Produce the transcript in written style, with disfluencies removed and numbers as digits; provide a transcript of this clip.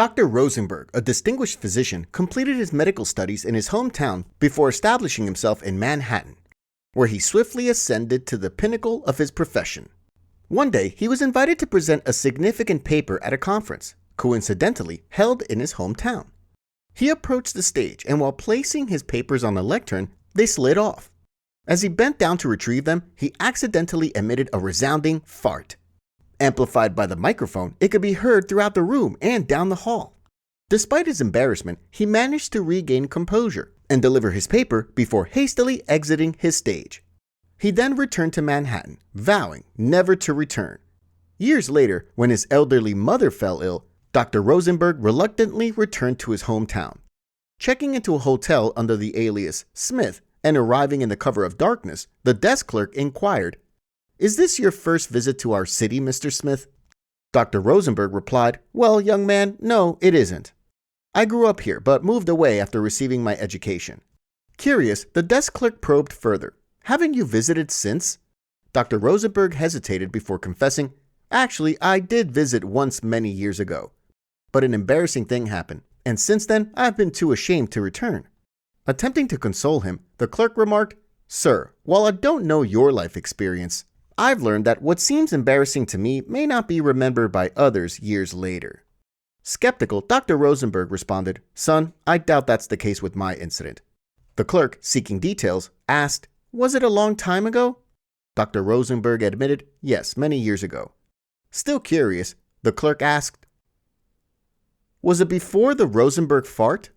Dr. Rosenberg, a distinguished physician, completed his medical studies in his hometown before establishing himself in Manhattan, where he swiftly ascended to the pinnacle of his profession. One day, he was invited to present a significant paper at a conference, coincidentally held in his hometown. He approached the stage, and while placing his papers on the lectern, they slid off. As he bent down to retrieve them, he accidentally emitted a resounding fart. Amplified by the microphone, it could be heard throughout the room and down the hall. Despite his embarrassment, he managed to regain composure and deliver his paper before hastily exiting his stage. He then returned to Manhattan, vowing never to return. Years later, when his elderly mother fell ill, Dr. Rosenberg reluctantly returned to his hometown. Checking into a hotel under the alias Smith and arriving in the cover of darkness, the desk clerk inquired, "Is this your first visit to our city, Mr. Smith?" Dr. Rosenberg replied, "Well, young man, no, it isn't. I grew up here, but moved away after receiving my education." Curious, the desk clerk probed further. "Haven't you visited since?" Dr. Rosenberg hesitated before confessing, "Actually, I did visit once many years ago. But an embarrassing thing happened, and since then, I've been too ashamed to return." Attempting to console him, the clerk remarked, "Sir, while I don't know your life experience, I've learned that what seems embarrassing to me may not be remembered by others years later." Skeptical, Dr. Rosenberg responded, "Son, I doubt that's the case with my incident." The clerk, seeking details, asked, "Was it a long time ago?" Dr. Rosenberg admitted, "Yes, many years ago." Still curious, the clerk asked, "Was it before the Rosenberg fart?"